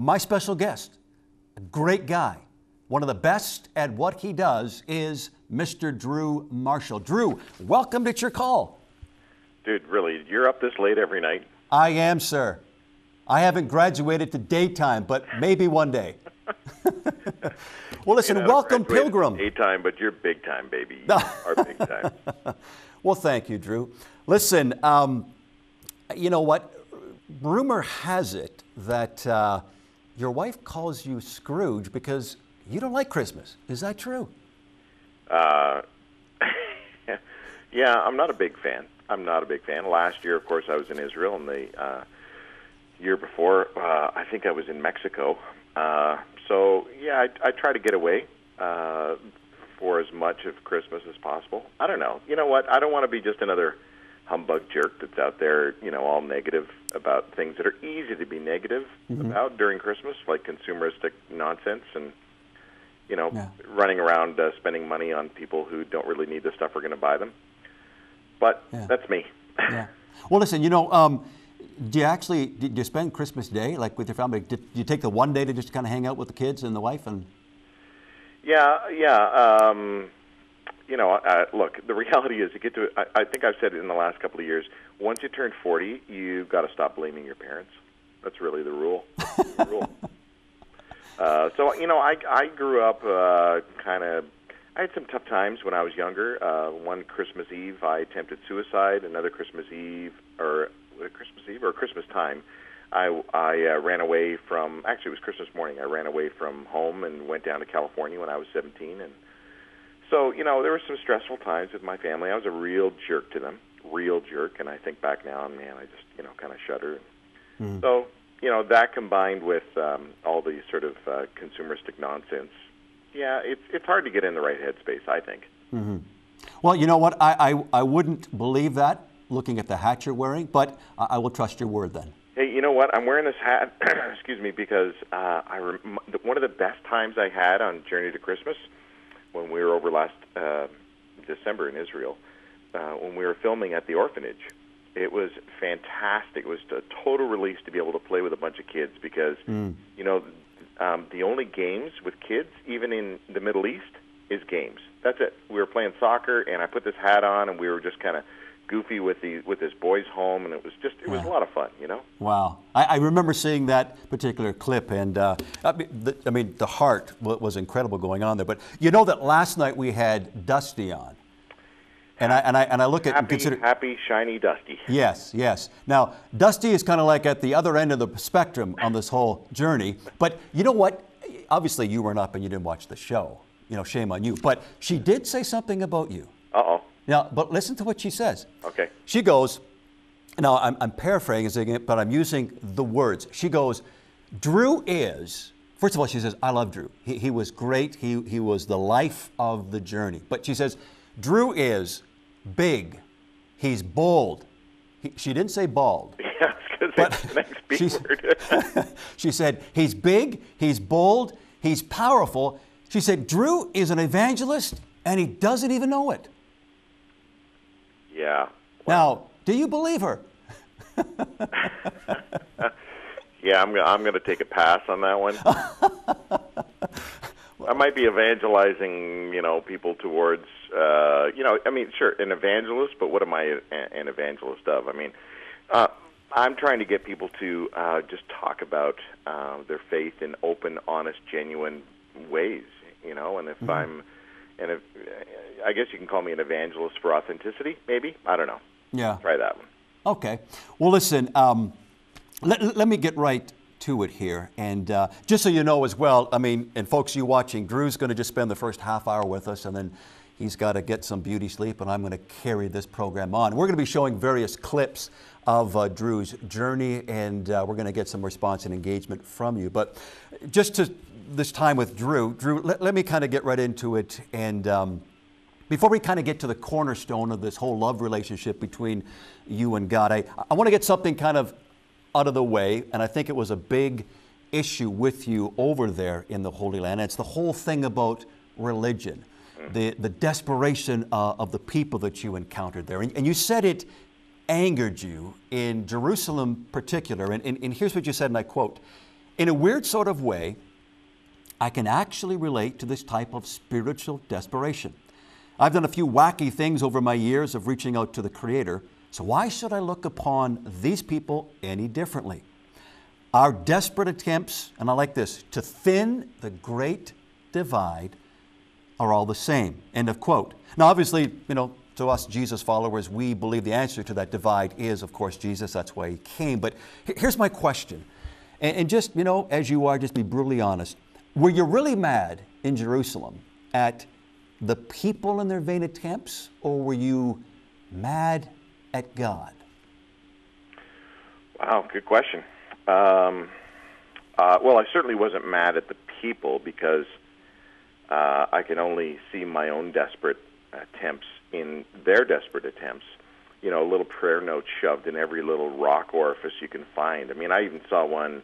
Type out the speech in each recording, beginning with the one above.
My special guest, a great guy, one of the best at what he does, is Mr. Drew Marshall. Drew, welcome to Your Call. Dude, really, you're up this late every night? I am, sir. I haven't graduated to daytime, but maybe one day. Well, listen, welcome, Pilgrim. Daytime, but you're big time, baby. You are big time. Well, thank you, Drew. Listen, you know what? Rumor has it that your wife calls you Scrooge because you don't like Christmas. Is that true? Yeah, I'm not a big fan. Last year, of course, I was in Israel, and the year before, I think I was in Mexico. So, yeah, I try to get away for as much of Christmas as possible. I don't know. You know what? I don't want to be just another humbug jerk that's out there, you know, all negative about things that are easy to be negative about during Christmas, like consumeristic nonsense and, you know, running around spending money on people who don't really need the stuff we're going to buy them. But that's me. Well, listen, you know, did you spend Christmas Day, like, with your family? Did you take the one day to just kind of hang out with the kids and the wife? And you know, look, the reality is, you get to. I think I've said it in the last couple of years. Once you turn 40, you've got to stop blaming your parents. That's really the rule. So, you know, I grew up kind of. I had some tough times when I was younger. One Christmas Eve, I attempted suicide. Another Christmas Christmas time, I ran away from. Actually, it was Christmas morning. I ran away from home and went down to California when I was 17, and so, you know, there were some stressful times with my family. I was a real jerk to them, and I think back now, and man, I just, you know, kind of shudder. So, you know, that combined with all the sort of consumeristic nonsense, yeah, it's hard to get in the right headspace, I think. Well, you know what? I wouldn't believe that looking at the hat you're wearing, but I will trust your word then. Hey, you know what? I'm wearing this hat, excuse me, because one of the best times I had on Journey to Christmas, when we were over last December in Israel, when we were filming at the orphanage. It was fantastic. It was a total release to be able to play with a bunch of kids because, you know, the only games with kids, even in the Middle East, is games. That's it. We were playing soccer, and I put this hat on, and we were just kind of goofy with this boys' home, and it was a lot of fun, you know? Wow. I remember seeing that particular clip, and I mean, the heart was incredible going on there. But you know that last night we had Dusty on, and I look at happy, shiny Dusty. Yes. Now, Dusty is kind of like at the other end of the spectrum on this whole journey. But you know what? Obviously, you weren't up and you didn't watch the show. You know, shame on you. But she did say something about you. Uh-oh. Now, but listen to what she says. Okay. She goes, now I'm paraphrasing it, but I'm using the words. She goes, Drew is, first of all, she says, I love Drew. He was great. He was the life of the journey. But she says, Drew is big. He's bold. She didn't say bald. Yeah, because it's the next B word. She said, he's big, he's bold, he's powerful. She said, Drew is an evangelist, and he doesn't even know it. Yeah. Now, do you believe her? Yeah, I'm going to take a pass on that one. I might be evangelizing, you know, people towards, you know, I mean, sure, an evangelist, but what am I an evangelist of? I mean, I'm trying to get people to just talk about their faith in open, honest, genuine ways, you know, and if I guess you can call me an evangelist for authenticity, maybe. I don't know. Yeah. Try that one. Okay. Well, listen, let me get right to it here. And just so you know as well, I mean, and folks, you watching, Drew's going to just spend the first half hour with us, and then he's got to get some beauty sleep, and I'm going to carry this program on. We're going to be showing various clips of Drew's journey, and we're going to get some response and engagement from you. But just to this time with Drew, let me kind of get right into it. And before we kind of get to the cornerstone of this whole love relationship between you and God, I want to get something kind of out of the way, and I think it was a big issue with you over there in the Holy Land. And it's the whole thing about religion, the desperation of the people that you encountered there. And you said it angered you in Jerusalem particular. And here's what you said, and I quote, In a weird sort of way, I can actually relate to this type of spiritual desperation. I've done a few wacky things over my years of reaching out to the Creator, so why should I look upon these people any differently? Our desperate attempts, and I like this, to thin the great divide are all the same. End of quote. Now, obviously, to us Jesus followers, we believe the answer to that divide is, of course, Jesus. That's why He came. But here's my question. And just, as you are, just be brutally honest. Were you really mad in Jerusalem at the people and their vain attempts, or were you mad at God? Wow, good question. Well, I certainly wasn't mad at the people because I can only see my own desperate attempts in their desperate attempts. A little prayer note shoved in every little rock orifice you can find. I mean, I even saw one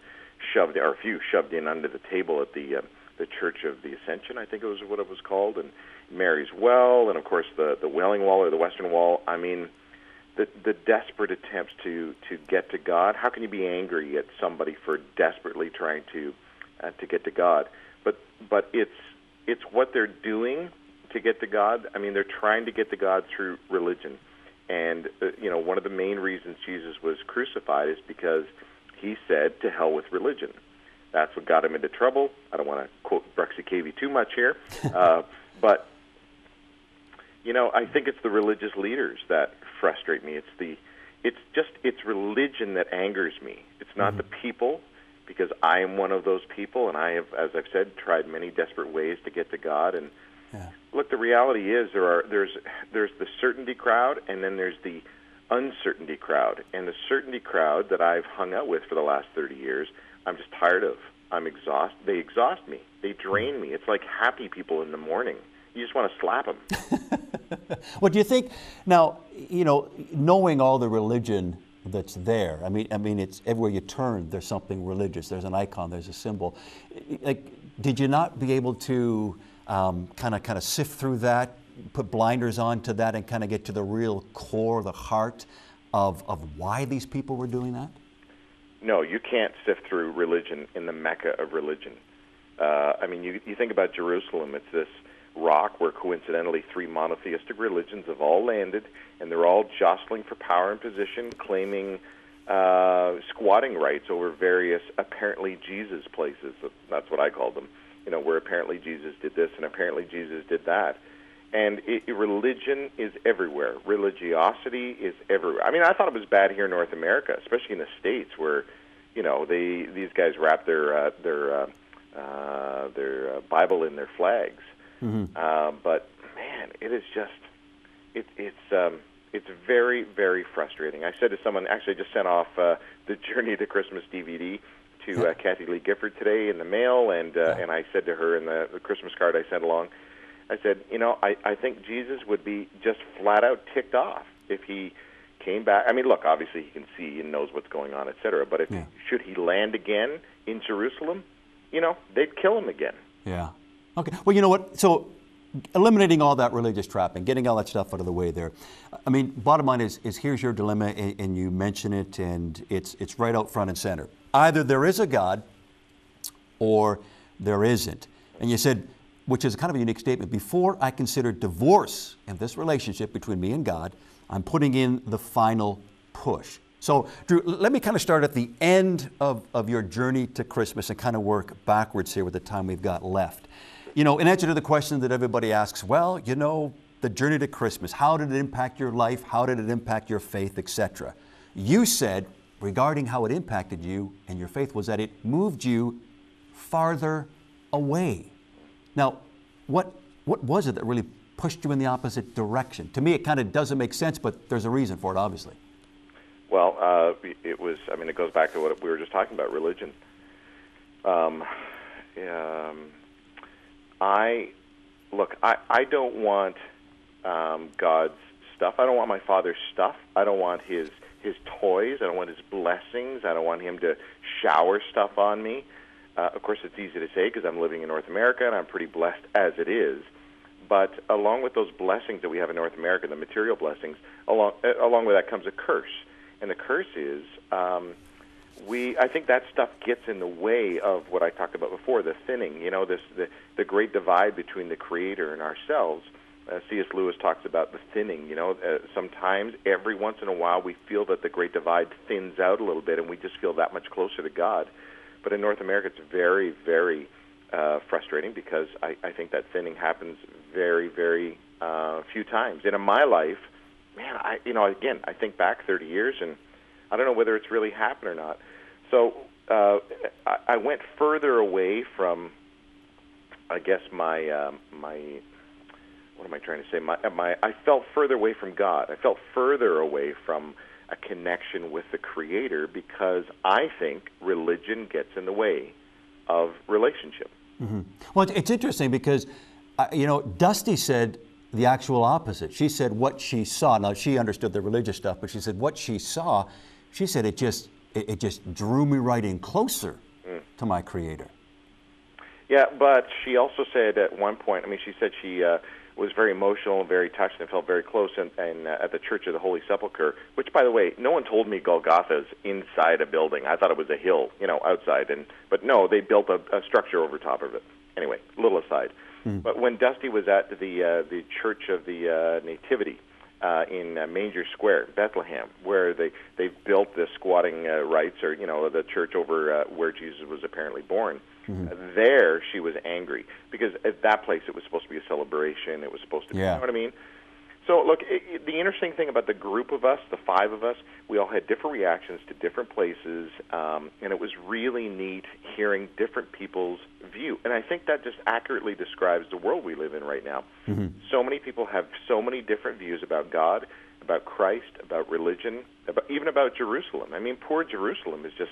shoved, or a few shoved in under the table at the Church of the Ascension, I think it was what it was called, and Mary's Well, and of course the Wailing Wall or the Western Wall. I mean, the desperate attempts to get to God. How can you be angry at somebody for desperately trying to get to God? But it's what they're doing to get to God. I mean, they're trying to get to God through religion. And, one of the main reasons Jesus was crucified is because He said, to hell with religion. That's what got Him into trouble. I don't want to quote Bruxy Cavey too much here. But, I think it's the religious leaders that frustrate me. It's religion that angers me. It's not the people, because I am one of those people, and I have, as I've said, tried many desperate ways to get to God. And look, the reality is there's the certainty crowd, and then there's the uncertainty crowd. And the certainty crowd that I've hung out with for the last 30 years, I'm just tired of. I'm exhausted. They exhaust me. They drain me. It's like happy people in the morning. You just want to slap them. Well, do you think now? Knowing all the religion that's there. I mean, it's everywhere you turn. There's something religious. There's an icon. There's a symbol. Like, did you not be able to kind of sift through that, put blinders on to that, and kind of get to the real core, the heart of why these people were doing that? No, you can't sift through religion in the Mecca of religion. I mean, you think about Jerusalem. It's this rock where coincidentally 3 monotheistic religions have all landed, and they're all jostling for power and position, claiming squatting rights over various apparently Jesus places. That's what I call them. Where apparently Jesus did this and apparently Jesus did that. And religion is everywhere. Religiosity is everywhere. I mean, I thought it was bad here in North America, especially in the States, where these guys wrap their Bible in their flags. But man, it is just it's very, very frustrating. I said to someone, actually, I just sent off the Journey to Christmas DVD to Kathy Lee Gifford today in the mail, and I said to her in the Christmas card I sent along, I said, I think Jesus would be just flat out ticked off if He came back. I mean, look, obviously He can see and knows what's going on, etc. But should He land again in Jerusalem, they'd kill Him again. Yeah. Okay. Well, you know what? So, eliminating all that religious trapping, getting all that stuff out of the way there. I mean, bottom line is here's your dilemma, and you mention it, and it's right out front and center. Either there is a God, or there isn't. And you said, which is kind of a unique statement, before I consider divorce in this relationship between me and God, I'm putting in the final push. So, Drew, let me kind of start at the end of your journey to Christmas and kind of work backwards here with the time we've got left. In answer to the question that everybody asks, well, the journey to Christmas, how did it impact your life? How did it impact your faith, etc.? You said, regarding how it impacted you and your faith, was that it moved you farther away. Now, what was it that really pushed you in the opposite direction? To me, it kind of doesn't make sense, but there's a reason for it, obviously. Well, it goes back to what we were just talking about, religion. I don't want God's stuff. I don't want my Father's stuff. I don't want His toys. I don't want His blessings. I don't want Him to shower stuff on me. Of course, it's easy to say because I'm living in North America and I'm pretty blessed as it is. But along with those blessings that we have in North America, the material blessings, along with that comes a curse. And the curse is I think that stuff gets in the way of what I talked about before, the thinning, the great divide between the Creator and ourselves. C.S. Lewis talks about the thinning, sometimes, every once in a while, we feel that the great divide thins out a little bit, and we just feel that much closer to God. But in North America, it's very, very frustrating, because I think that thinning happens very, very few times. And in my life, man, I think back 30 years, and I don't know whether it's really happened or not. So I went further away from, I guess, my what am I trying to say? I felt further away from God. I felt further away from a connection with the Creator, because I think religion gets in the way of relationship. Mm-hmm. Well, it's interesting because, Dusty said the actual opposite. She said what she saw. Now, she understood the religious stuff, but she said what she saw, she said it just drew me right in closer to my Creator. Yeah, but she also said at one point, she said she was very emotional and very touched and felt very close and at the Church of the Holy Sepulchre, which, by the way, no one told me Golgotha's inside a building. I thought it was a hill, outside. But no, they built a structure over top of it. Anyway, a little aside. But when Dusty was at the Church of the Nativity in Manger Square, Bethlehem, where they built the squatting rites, or the church over where Jesus was apparently born. There, she was angry, because at that place it was supposed to be a celebration. It was supposed to be, you know what I mean? So, look, the interesting thing about the group of us, the 5 of us, we all had different reactions to different places, and it was really neat hearing different people's view. And I think that just accurately describes the world we live in right now. So many people have so many different views about God, about Christ, about religion, even about Jerusalem. Poor Jerusalem is just,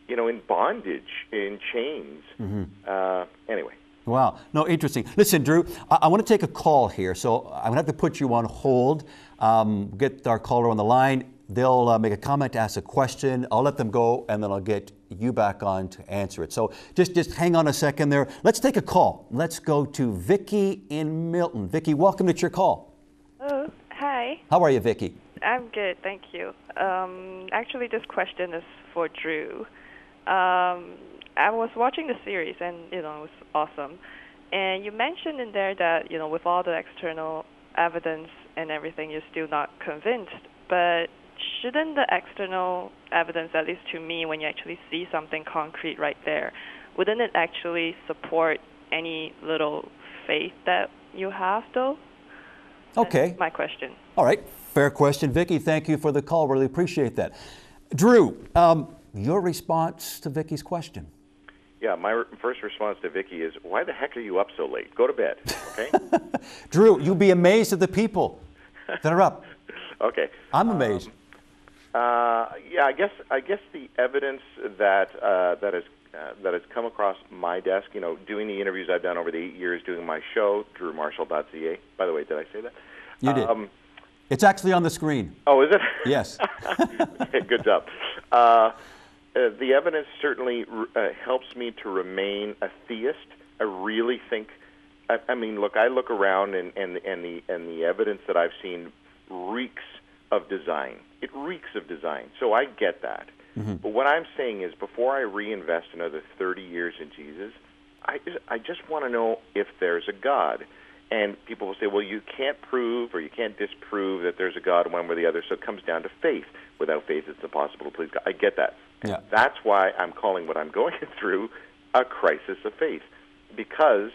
in bondage, in chains. Anyway. Wow. No, interesting. Listen, Drew, I want to take a call here, so I'm going to have to put you on hold. Get our caller on the line. They'll make a comment, ask a question. I'll let them go, and then I'll get you back on to answer it. So just hang on a second there. Let's take a call. Let's go to Vicki in Milton. Vicki, welcome to your call. Oh, hi. How are you, Vicki? I'm good, thank you. Actually, this question is for Drew. I was watching the series, and it was awesome. And you mentioned in there that with all the external evidence and everything, you're still not convinced. But shouldn't the external evidence, at least to me, when you actually see something concrete right there, wouldn't it actually support any little faith that you have, though? Okay. That's my question. All right. Fair question, Vicki. Thank you for the call. Really appreciate that. Drew, your response to Vicki's question? Yeah, my first response to Vicki is, why the heck are you up so late? Go to bed, okay? Drew, you'll be amazed at the people that are up. Okay. I'm amazed. Yeah, I guess the evidence that has come across my desk, doing the interviews I've done over the 8 years, doing my show, drewmarshall.ca. By the way, did I say that? You did. It's actually on the screen. Oh, is it? Yes. Okay, good job. The evidence certainly helps me to remain a theist. I really think. Look, I look around, and the evidence that I've seen reeks of design. It reeks of design. So I get that. But what I'm saying is, before I reinvest another 30 years in Jesus, I just want to know if there's a God. And people will say, well, you can't prove or you can't disprove that there's a God one way or the other, so it comes down to faith. Without faith, it's impossible to please God. I get that. Yeah. That's why I'm calling what I'm going through a crisis of faith, because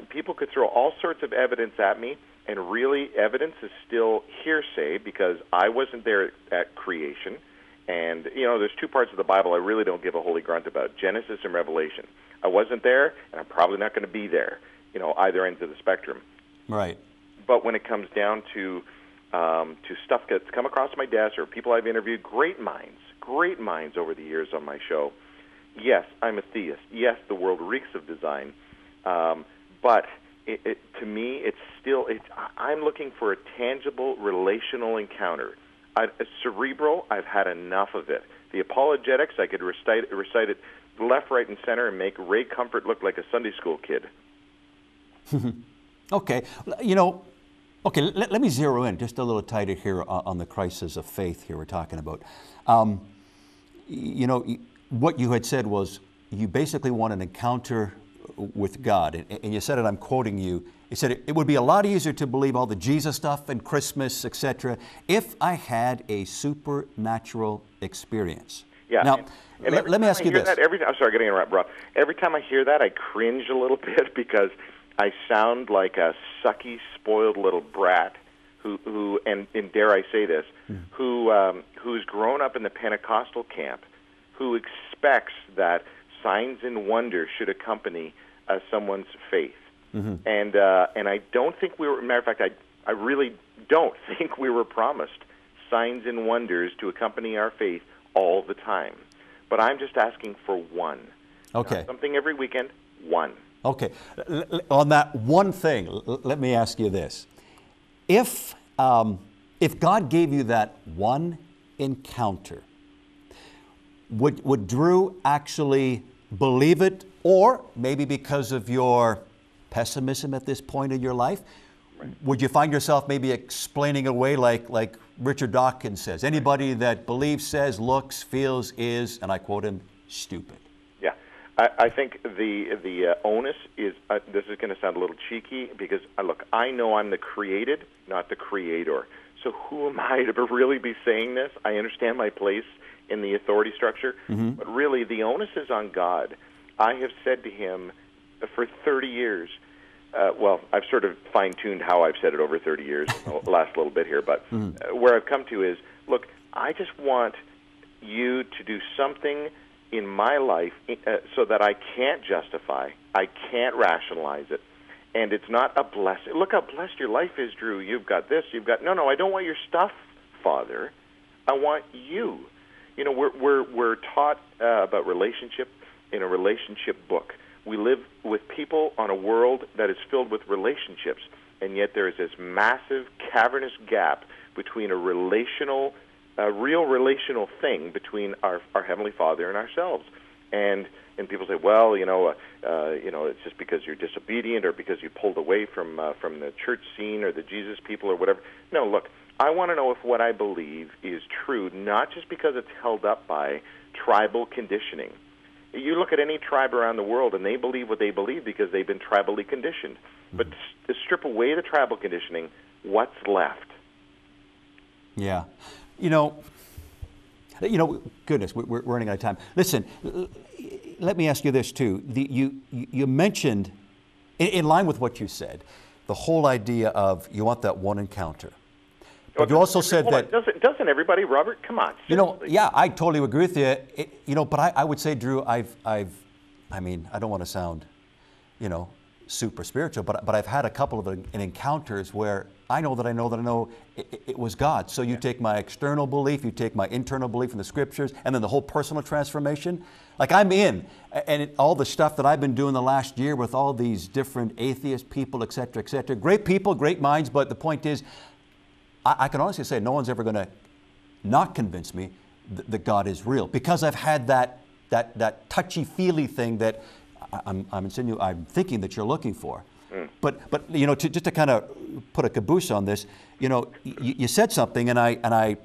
people could throw all sorts of evidence at me, and really evidence is still hearsay, because I wasn't there at creation. And, there's 2 parts of the Bible I really don't give a holy grunt about, Genesis and Revelation. I wasn't there, and I'm probably not going to be there, either ends of the spectrum. Right. But when it comes down to stuff that's come across my desk or people I've interviewed, great minds over the years on my show, yes, I'm a theist. Yes, the world reeks of design. But to me, I'm looking for a tangible relational encounter. Cerebral, I've had enough of it. The apologetics, I could recite it left, right, and center and make Ray Comfort look like a Sunday school kid. Okay. Let me zero in just a little tighter here on the crisis of faith here we're talking about. you know, what you had said was you basically want an encounter with God. And you said it, I'm quoting you. You said it would be a lot easier to believe all the Jesus stuff and Christmas, etc., if I had a supernatural experience. Yeah. Now, let me ask you this. I'm sorry, getting interrupted, Rob. Every time I hear that, I cringe a little bit because I sound like a sucky, spoiled little brat who and dare I say this, who's grown up in the Pentecostal camp, who expects that signs and wonders should accompany someone's faith. Mm-hmm. And I don't think we were. Matter of fact, I really don't think we were promised signs and wonders to accompany our faith all the time. But I'm just asking for one. Okay. Not something every weekend. One. Okay. On that one thing, let me ask you this: if God gave you that one encounter, would Drew actually believe it, or maybe because of your pessimism at this point in your life, would you find yourself maybe explaining away like Richard Dawkins says, anybody that believes, says, looks, feels, is, and I quote him, stupid? Yeah. I think the onus is, this is going to sound a little cheeky, because, look, I know I'm the created, not the creator. So who am I to really be saying this? I understand my place in the authority structure, but really the onus is on God. I have said to him for 30 years, well, I've sort of fine-tuned how I've said it over 30 years, the last little bit here, but where I've come to is, look, I just want you to do something in my life so that I can't justify, I can't rationalize it, and it's not a blessing. Look how blessed your life is, Drew. You've got this, you've got... No, I don't want your stuff, Father. I want you. You know, we're taught about relationship in a relationship book. We live with people on a world that is filled with relationships, and yet there is this massive, cavernous gap between a real relational thing between our Heavenly Father and ourselves. And people say, well, it's just because you're disobedient or because you pulled away from the church scene or the Jesus people or whatever. No, look, I want to know if what I believe is true, not just because it's held up by tribal conditioning. You look at any tribe around the world, and they believe what they believe because they've been tribally conditioned. But to strip away the tribal conditioning, what's left? Yeah. Goodness, we're running out of time. Listen, let me ask you this, too. You mentioned, in line with what you said, the whole idea of you want that one encounter. But you also said that... Doesn't everybody, Robert? Come on. Seriously. Yeah, I totally agree with you. But I would say, Drew, I don't want to sound, super spiritual, but I've had a couple of encounters where I know it was God. So you take my external belief, you take my internal belief in the Scriptures, and then the whole personal transformation. Like I'm in, and all the stuff that I've been doing the last year with all these different atheist people, et cetera, great people, great minds, but the point is, I can honestly say no one's ever going to not convince me that God is real, because I've had that touchy-feely thing that I'm thinking that you're looking for. But just to kind of put a caboose on this, you said something, and I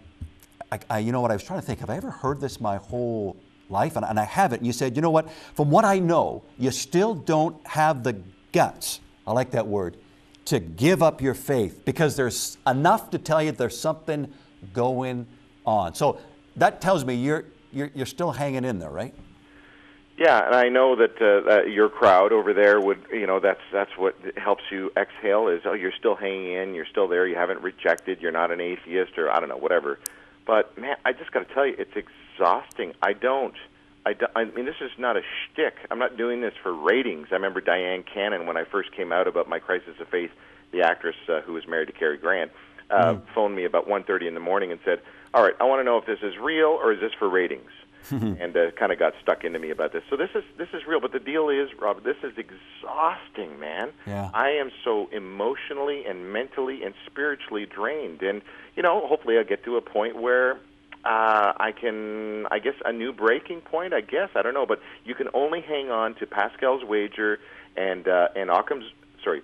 was trying to think, have I ever heard this my whole life? And I haven't. And you said, you know what? From what I know, you still don't have the guts. I like that word. To give up your faith, because there's enough to tell you there's something going on. So that tells me you're still hanging in there, right? Yeah, and I know that your crowd over there would, that's what helps you exhale is, you're still hanging in, you're still there, you haven't rejected, you're not an atheist, or I don't know, whatever. But man, I just got to tell you, it's exhausting. I mean, this is not a shtick. I'm not doing this for ratings. I remember Diane Cannon, when I first came out about my crisis of faith, the actress who was married to Cary Grant, phoned me about 1:30 in the morning and said, all right, I want to know if this is real or is this for ratings? And kind of got stuck into me about this. So this is real, but the deal is, Rob, this is exhausting, man. Yeah. I am so emotionally and mentally and spiritually drained. And, hopefully I'll get to a point where I guess, a new breaking point, I don't know, but you can only hang on to Pascal's wager and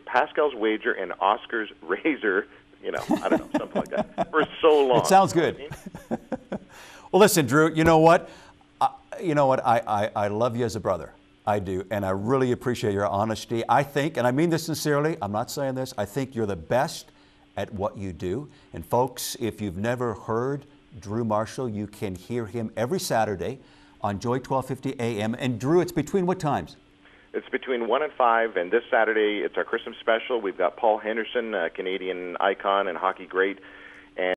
Pascal's wager and Oscar's razor, I don't know, something like that, for so long. It sounds good. Well, listen, Drew, you know what? You know what? I love you as a brother. I do, and I really appreciate your honesty. I think, and I mean this sincerely, I'm not saying this, I think you're the best at what you do. And folks, if you've never heard Drew Marshall, you can hear him every Saturday on Joy 1250 AM. And Drew, it's between what times? It's between 1 and 5, and this Saturday it's our Christmas special. We've got Paul Henderson, a Canadian icon and hockey great,